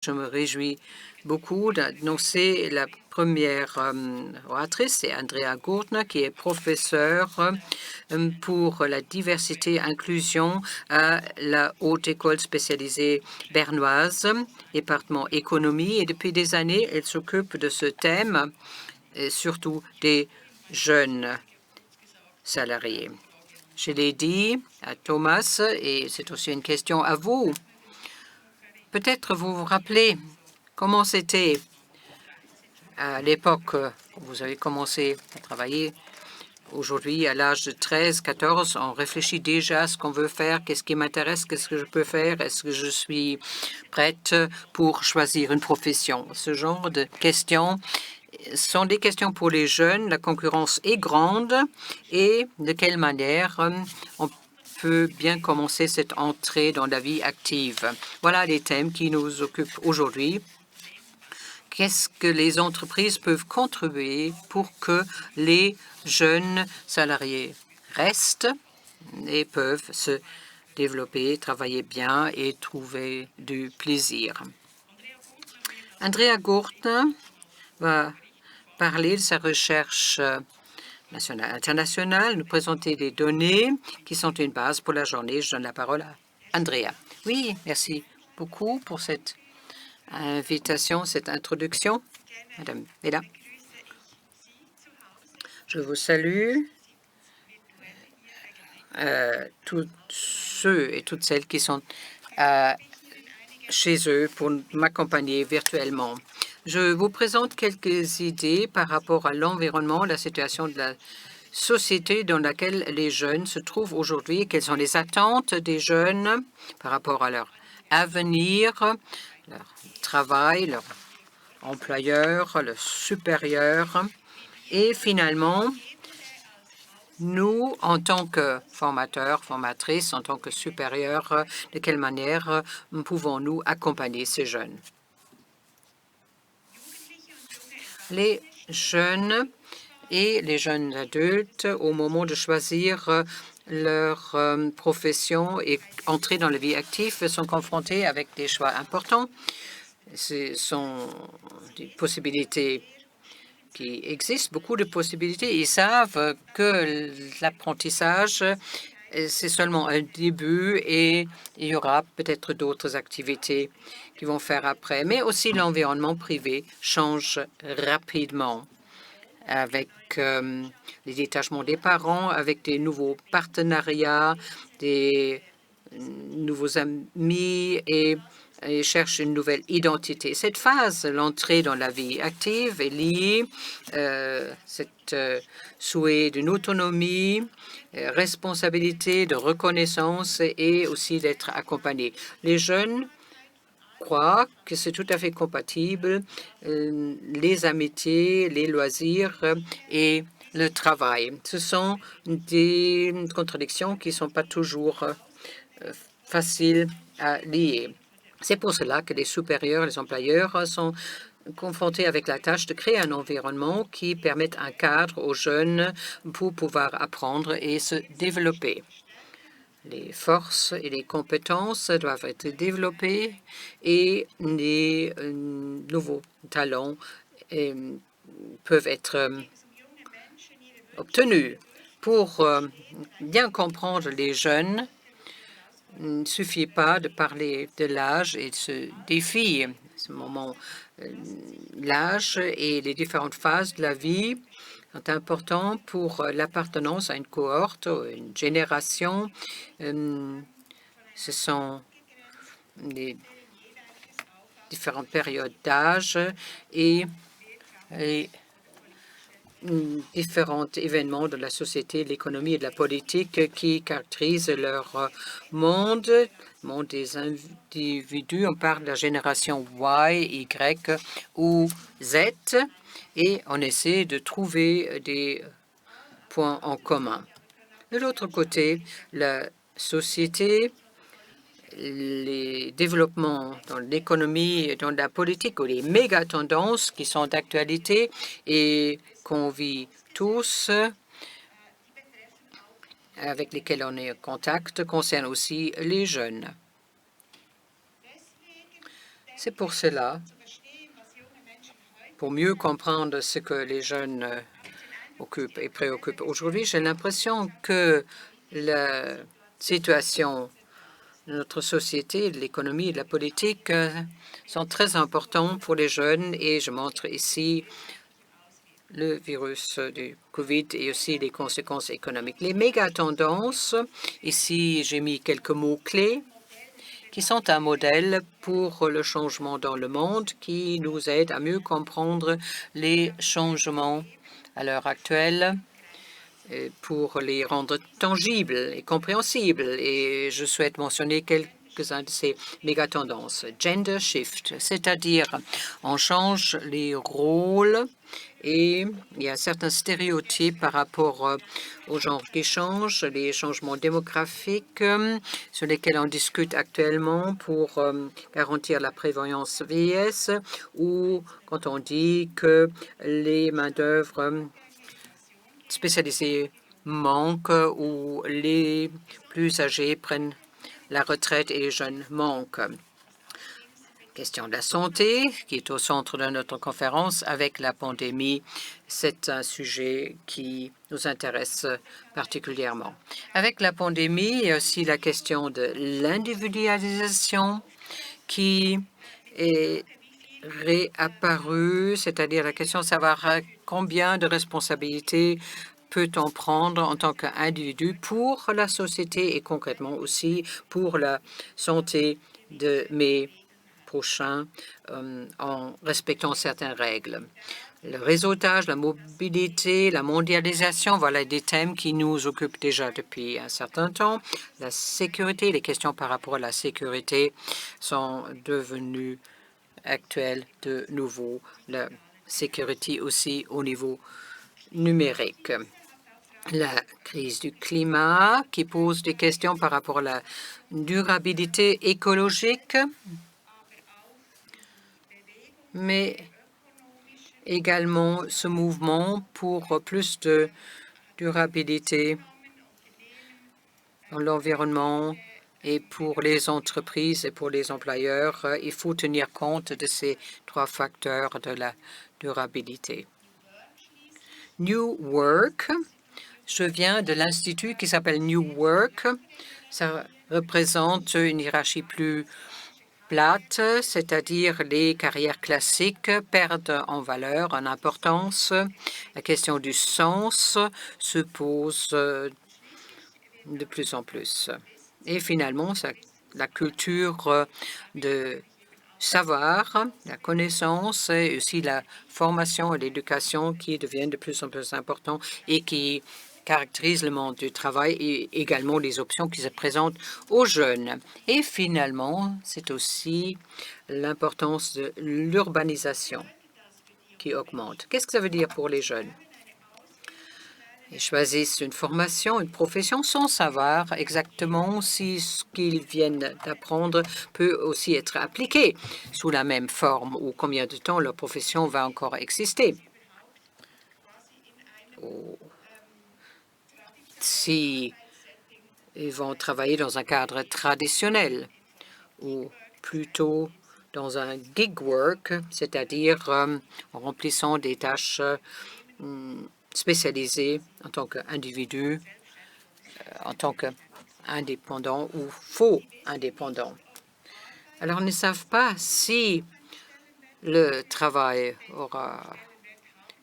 Je me réjouis beaucoup d'annoncer la première oratrice, c'est Andrea Gurtner, qui est professeure pour la diversité et inclusion à la Haute École spécialisée bernoise, département économie. Et depuis des années, elle s'occupe de ce thème, et surtout des jeunes salariés. Je l'ai dit à Thomas, et c'est aussi une question à vous. Peut-être vous vous rappelez comment c'était à l'époque où vous avez commencé à travailler. Aujourd'hui, à l'âge de 13, 14, on réfléchit déjà à ce qu'on veut faire, qu'est-ce qui m'intéresse, qu'est-ce que je peux faire, est-ce que je suis prête pour choisir une profession. Ce genre de questions sont des questions pour les jeunes. La concurrence est grande et de quelle manière on peut bien commencer cette entrée dans la vie active. Voilà les thèmes qui nous occupent aujourd'hui. Qu'est-ce que les entreprises peuvent contribuer pour que les jeunes salariés restent et peuvent se développer, travailler bien et trouver du plaisir. Andrea Gurtner va parler de sa recherche nationale, internationale, nous présenter des données qui sont une base pour la journée. Je donne la parole à Andrea. Oui, merci beaucoup pour cette invitation, cette introduction. Madame Vela, je vous salue, tous ceux et toutes celles qui sont chez eux pour m'accompagner virtuellement. Je vous présente quelques idées par rapport à l'environnement, la situation de la société dans laquelle les jeunes se trouvent aujourd'hui, quelles sont les attentes des jeunes par rapport à leur avenir, leur travail, leur employeur, leur supérieur. Et finalement, nous, en tant que formateurs, formatrices, en tant que supérieurs, de quelle manière pouvons-nous accompagner ces jeunes? Les jeunes et les jeunes adultes, au moment de choisir leur profession et entrer dans la vie active, sont confrontés avec des choix importants. Ce sont des possibilités qui existent, beaucoup de possibilités. Ils savent que l'apprentissage, c'est seulement un début et il y aura peut-être d'autres activités qu'ils vont faire après. Mais aussi l'environnement privé change rapidement avec les détachements des parents, avec des nouveaux partenariats, des nouveaux amis et cherche une nouvelle identité. Cette phase, l'entrée dans la vie active, est liée cet souhait d'une autonomie, responsabilité, de reconnaissance et aussi d'être accompagné. Les jeunes croient que c'est tout à fait compatible, les amitiés, les loisirs et le travail. Ce sont des contradictions qui ne sont pas toujours faciles à lier. C'est pour cela que les supérieurs, les employeurs sont confrontés avec la tâche de créer un environnement qui permette un cadre aux jeunes pour pouvoir apprendre et se développer. Les forces et les compétences doivent être développées et les nouveaux talents peuvent être obtenus. Pour bien comprendre les jeunes, il ne suffit pas de parler de l'âge et de ce défi, ce moment, l'âge et les différentes phases de la vie sont importants pour l'appartenance à une cohorte, une génération. Ce sont les différentes périodes d'âge et différents événements de la société, de l'économie et de la politique qui caractérisent leur monde, monde des individus. On parle de la génération Y, Y ou Z et on essaie de trouver des points en commun. De l'autre côté, la société, les développements dans l'économie et dans la politique ou les méga-tendances qui sont d'actualité et qu'on vit tous, avec lesquels on est en contact, concernent aussi les jeunes. C'est pour cela, pour mieux comprendre ce que les jeunes occupent et préoccupent aujourd'hui, j'ai l'impression que la situation de notre société, de l'économie et de la politique sont très importants pour les jeunes et je montre ici le virus du COVID et aussi les conséquences économiques. Les méga-tendances, ici j'ai mis quelques mots-clés qui sont un modèle pour le changement dans le monde, qui nous aide à mieux comprendre les changements à l'heure actuelle pour les rendre tangibles et compréhensibles. Et je souhaite mentionner quelques-uns de ces méga-tendances. Gender shift, c'est-à-dire on change les rôles et il y a certains stéréotypes par rapport au genre qui changent, les changements démographiques sur lesquels on discute actuellement pour garantir la prévoyance vieillesse ou quand on dit que les main-d'œuvre spécialisés manquent ou les plus âgés prennent la retraite et les jeunes manquent. Question de la santé, qui est au centre de notre conférence avec la pandémie, c'est un sujet qui nous intéresse particulièrement. Avec la pandémie, il y a aussi la question de l'individualisation qui est réapparue, c'est-à-dire la question de savoir combien de responsabilités peut-on prendre en tant qu'individu pour la société et concrètement aussi pour la santé de mes prochains en respectant certaines règles. Le réseautage, la mobilité, la mondialisation, voilà des thèmes qui nous occupent déjà depuis un certain temps. La sécurité, les questions par rapport à la sécurité sont devenues actuelles de nouveau. La sécurité aussi au niveau numérique. La crise du climat qui pose des questions par rapport à la durabilité écologique, mais également ce mouvement pour plus de durabilité dans l'environnement et pour les entreprises et pour les employeurs. Il faut tenir compte de ces trois facteurs de la durabilité. New Work. Je viens de l'institut qui s'appelle New Work. Ça représente une hiérarchie plus plate, c'est-à-dire les carrières classiques perdent en valeur, en importance. La question du sens se pose de plus en plus. Et finalement, la culture de savoir, la connaissance et aussi la formation et l'éducation qui deviennent de plus en plus importants et qui caractérisent le monde du travail et également les options qui se présentent aux jeunes. Et finalement, c'est aussi l'importance de l'urbanisation qui augmente. Qu'est-ce que ça veut dire pour les jeunes? Ils choisissent une formation, une profession sans savoir exactement si ce qu'ils viennent d'apprendre peut aussi être appliqué sous la même forme ou combien de temps leur profession va encore exister. Ou si ils vont travailler dans un cadre traditionnel ou plutôt dans un gig work, c'est-à-dire en remplissant des tâches spécialisées en tant qu'individu, en tant qu'indépendant ou faux indépendant. Alors, ils ne savent pas si le travail aura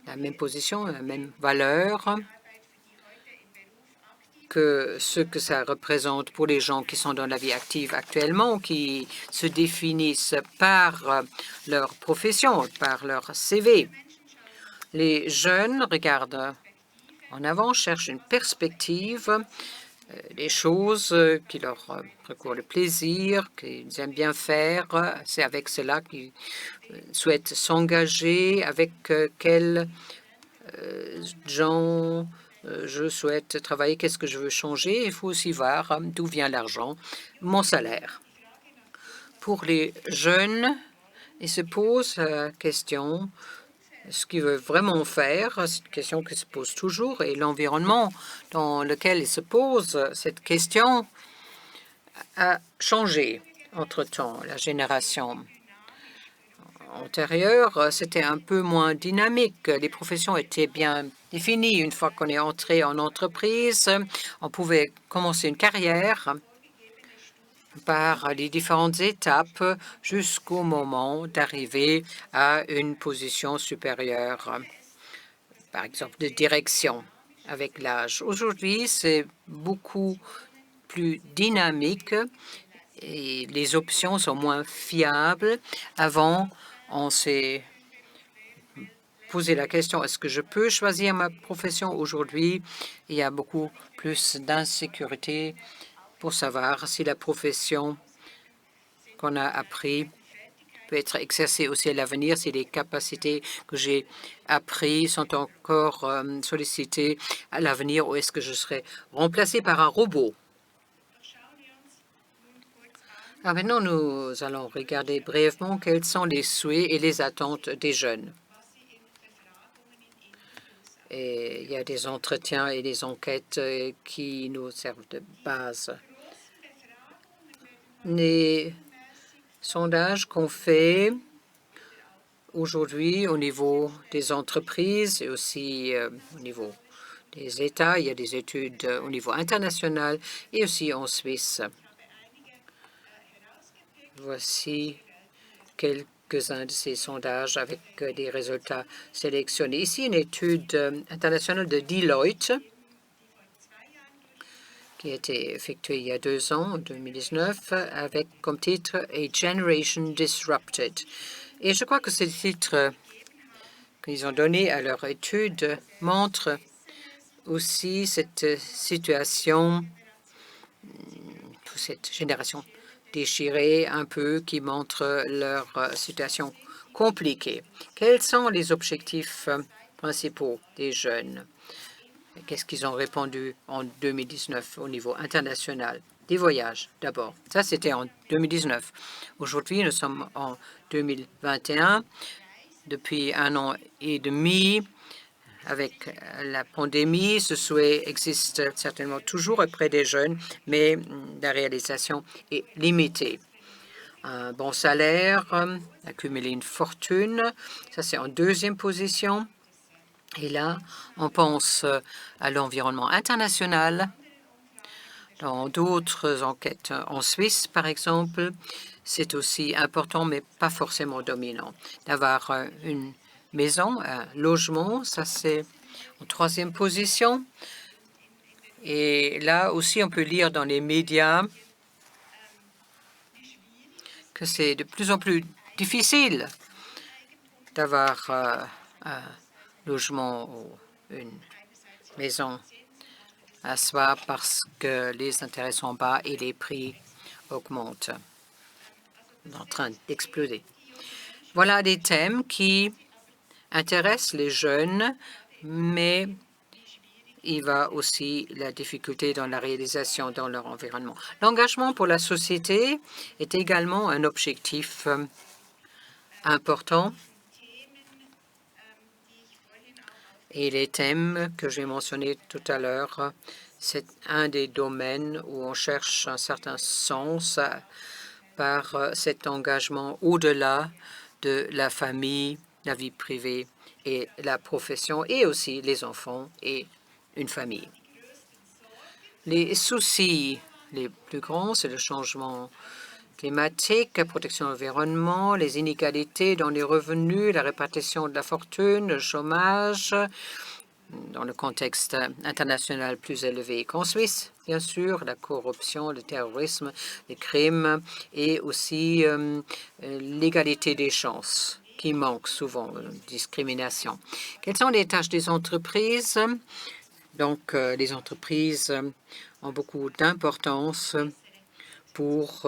la même position, la même valeur que ce que ça représente pour les gens qui sont dans la vie active actuellement, qui se définissent par leur profession, par leur CV. Les jeunes regardent en avant, cherchent une perspective, les choses qui leur procurent le plaisir, qu'ils aiment bien faire. C'est avec cela qu'ils souhaitent s'engager, avec quels gens je souhaite travailler, qu'est-ce que je veux changer. Il faut aussi voir d'où vient l'argent, mon salaire. Pour les jeunes, ils se posent la question ce qu'ils veulent vraiment faire. C'est une question qui se pose toujours et l'environnement dans lequel ils se posent cette question a changé entre-temps. La génération antérieure, c'était un peu moins dynamique. Les professions étaient bien définies. Une fois qu'on est entré en entreprise, on pouvait commencer une carrière par les différentes étapes jusqu'au moment d'arriver à une position supérieure, par exemple de direction avec l'âge. Aujourd'hui, c'est beaucoup plus dynamique et les options sont moins fiables. Avant, on s'est posé la question, est-ce que je peux choisir ma profession? Aujourd'hui, il y a beaucoup plus d'insécurité pour savoir si la profession qu'on a appris peut être exercée aussi à l'avenir, si les capacités que j'ai apprises sont encore sollicitées à l'avenir, ou est-ce que je serai remplacé par un robot. Alors maintenant, nous allons regarder brièvement quels sont les souhaits et les attentes des jeunes. Et il y a des entretiens et des enquêtes qui nous servent de base. Les sondages qu'on fait aujourd'hui au niveau des entreprises et aussi au niveau des États, il y a des études au niveau international et aussi en Suisse. Voici quelques-uns de ces sondages avec des résultats sélectionnés. Ici, une étude internationale de Deloitte qui a été effectuée il y a 2 ans, en 2019, avec comme titre « A Generation Disrupted ». Et je crois que ce titre qu'ils ont donné à leur étude montre aussi cette situation, cette génération déchirée un peu, qui montre leur situation compliquée. Quels sont les objectifs principaux des jeunes? Qu'est-ce qu'ils ont répondu en 2019 au niveau international? Des voyages, d'abord. Ça, c'était en 2019. Aujourd'hui, nous sommes en 2021. Depuis 1 an et demi, avec la pandémie, ce souhait existe certainement toujours auprès des jeunes, mais la réalisation est limitée. Un bon salaire, accumuler une fortune, ça c'est en 2e position. Et là, on pense à l'environnement international. Dans d'autres enquêtes en Suisse, par exemple, c'est aussi important, mais pas forcément dominant. D'avoir une maison, un logement, ça c'est en 3e position. Et là aussi, on peut lire dans les médias que c'est de plus en plus difficile d'avoir un logement ou une maison à soi parce que les intérêts sont bas et les prix augmentent, en train d'exploser. Voilà des thèmes qui intéressent les jeunes, mais il va aussi la difficulté dans la réalisation dans leur environnement. L'engagement pour la société est également un objectif important. Et les thèmes que j'ai mentionnés tout à l'heure, c'est un des domaines où on cherche un certain sens par cet engagement au-delà de la famille, la vie privée et la profession, et aussi les enfants et une famille. Les soucis les plus grands, c'est le changement climatique, la protection de l'environnement, les inégalités dans les revenus, la répartition de la fortune, le chômage, dans le contexte international plus élevé qu'en Suisse, bien sûr, la corruption, le terrorisme, les crimes et aussi l'égalité des chances qui manque souvent, discrimination. Quelles sont les tâches des entreprises? Donc, les entreprises ont beaucoup d'importance pour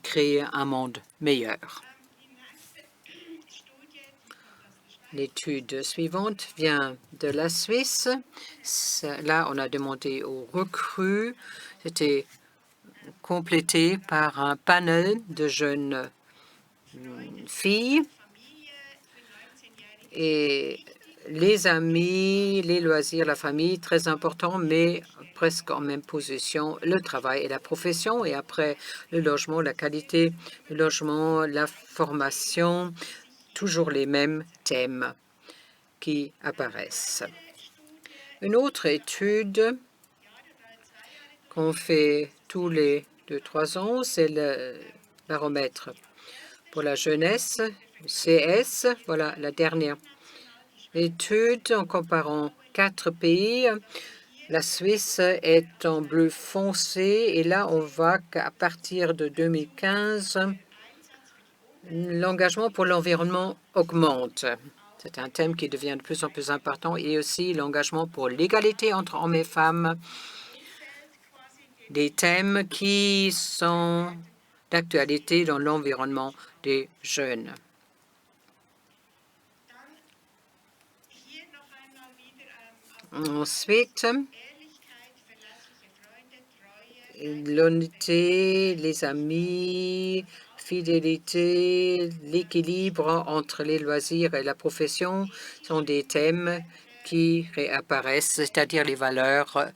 créer un monde meilleur. L'étude suivante vient de la Suisse. Là, on a demandé aux recrues. C'était complété par un panel de jeunes filles. Et les amis, les loisirs, la famille, très important, mais presque en même position, le travail et la profession. Et après, le logement, la qualité du logement, la formation, toujours les mêmes thèmes qui apparaissent. Une autre étude qu'on fait tous les 2-3 ans, c'est le baromètre pour la jeunesse, CS. Voilà la dernière étude en comparant 4 pays. La Suisse est en bleu foncé et là, on voit qu'à partir de 2015, l'engagement pour l'environnement augmente. C'est un thème qui devient de plus en plus important et aussi l'engagement pour l'égalité entre hommes et femmes, des thèmes qui sont d'actualité dans l'environnement des jeunes. Ensuite, l'honnêteté, les amis, fidélité, l'équilibre entre les loisirs et la profession sont des thèmes qui réapparaissent, c'est-à-dire les valeurs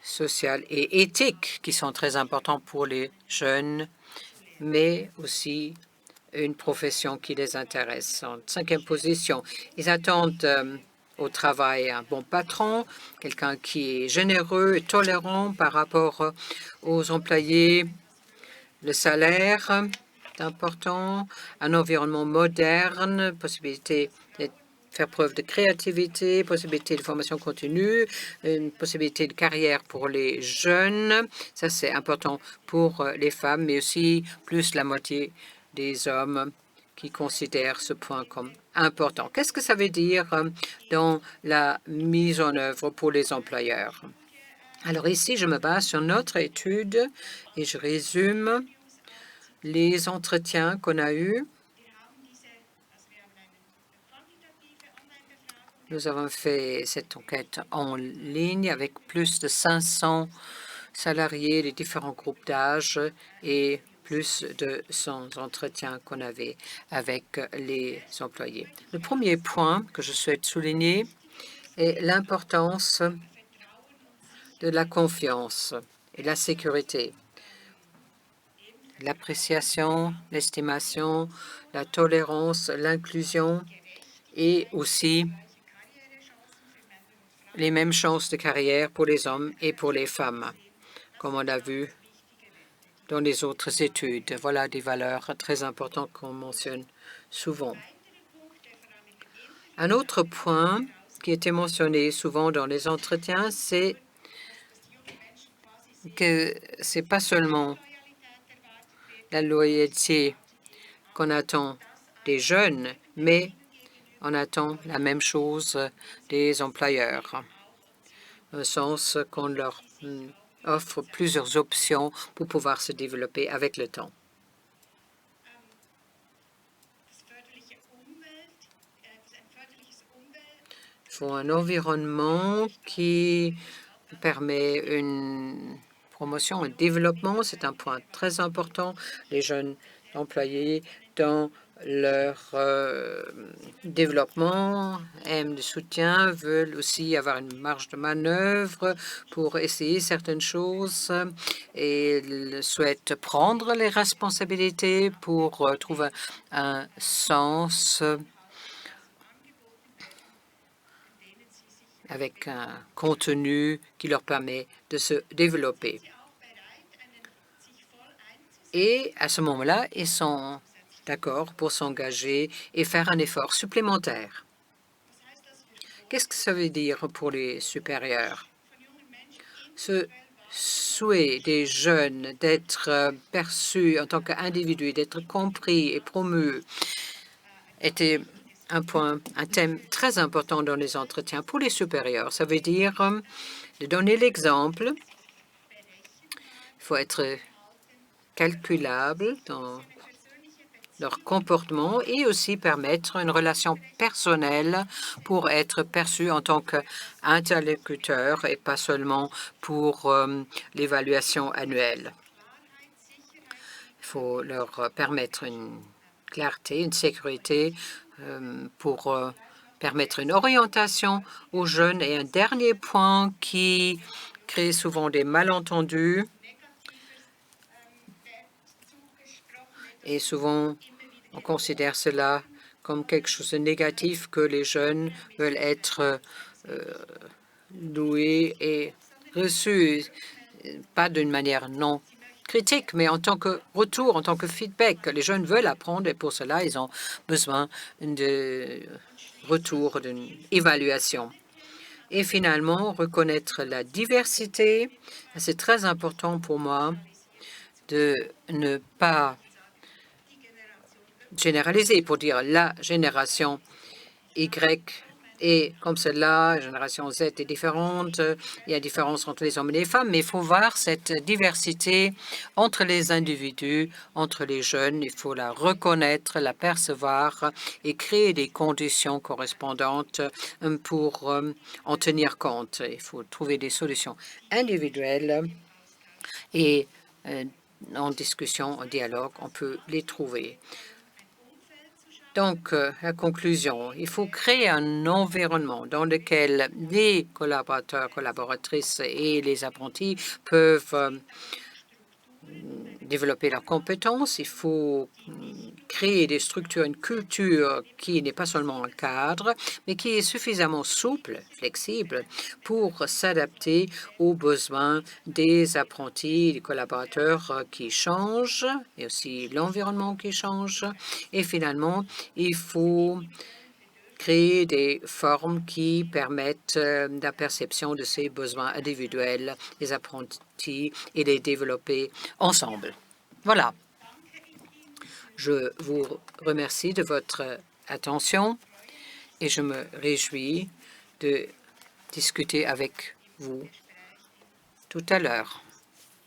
sociales et éthiques qui sont très importantes pour les jeunes, mais aussi une profession qui les intéresse. En 5e position, ils attendent au travail un bon patron, quelqu'un qui est généreux et tolérant par rapport aux employés. Le salaire est important, un environnement moderne, possibilité de faire preuve de créativité, possibilité de formation continue, une possibilité de carrière pour les jeunes. Ça, c'est important pour les femmes, mais aussi plus la moitié des hommes qui considèrent ce point comme important. Qu'est-ce que ça veut dire dans la mise en œuvre pour les employeurs? Alors ici, je me base sur notre étude et je résume les entretiens qu'on a eus. Nous avons fait cette enquête en ligne avec plus de 500 salariés des différents groupes d'âge et plus de 100 entretiens qu'on avait avec les employés. Le premier point que je souhaite souligner est l'importance de la confiance et la sécurité. L'appréciation, l'estimation, la tolérance, l'inclusion et aussi les mêmes chances de carrière pour les hommes et pour les femmes, comme on a vu dans les autres études. Voilà des valeurs très importantes qu'on mentionne souvent. Un autre point qui était mentionné souvent dans les entretiens, c'est que ce n'est pas seulement la loyauté qu'on attend des jeunes, mais on attend la même chose des employeurs, au sens qu'on leur offre plusieurs options pour pouvoir se développer avec le temps. Il faut un environnement qui permet une promotion et développement. C'est un point très important. Les jeunes employés dans leur développement aiment le soutien, veulent aussi avoir une marge de manœuvre pour essayer certaines choses et ils souhaitent prendre les responsabilités pour trouver un sens avec un contenu qui leur permet de se développer. Et à ce moment-là, ils sont d'accord pour s'engager et faire un effort supplémentaire. Qu'est-ce que ça veut dire pour les supérieurs? Ce souhait des jeunes d'être perçus en tant qu'individus, d'être compris et promus était un thème très important dans les entretiens pour les supérieurs. Ça veut dire de donner l'exemple. Il faut être calculable dans leur comportement et aussi permettre une relation personnelle pour être perçu en tant qu'interlocuteur et pas seulement pour l'évaluation annuelle. Il faut leur permettre une clarté, une sécurité pour permettre une orientation aux jeunes. Et un dernier point qui crée souvent des malentendus et souvent On considère cela comme quelque chose de négatif, que les jeunes veulent être doués et reçus, pas d'une manière non critique, mais en tant que retour, en tant que feedback. Les jeunes veulent apprendre et pour cela, ils ont besoin de retour, d'une évaluation. Et finalement, reconnaître la diversité. C'est très important pour moi de ne pas généraliser pour dire la génération Y est comme cela, la génération Z est différente, il y a différence entre les hommes et les femmes, mais il faut voir cette diversité entre les individus, entre les jeunes. Il faut la reconnaître, la percevoir et créer des conditions correspondantes pour en tenir compte. Il faut trouver des solutions individuelles et en discussion, en dialogue, on peut les trouver. Donc, la conclusion, il faut créer un environnement dans lequel les collaborateurs, collaboratrices et les apprentis peuvent développer leurs compétences. Il faut créer des structures, une culture qui n'est pas seulement un cadre, mais qui est suffisamment souple, flexible, pour s'adapter aux besoins des apprentis, des collaborateurs qui changent, et aussi l'environnement qui change. Et finalement, il faut créer des formes qui permettent la perception de ces besoins individuels des apprentis et les développer ensemble. Voilà. Je vous remercie de votre attention et je me réjouis de discuter avec vous tout à l'heure.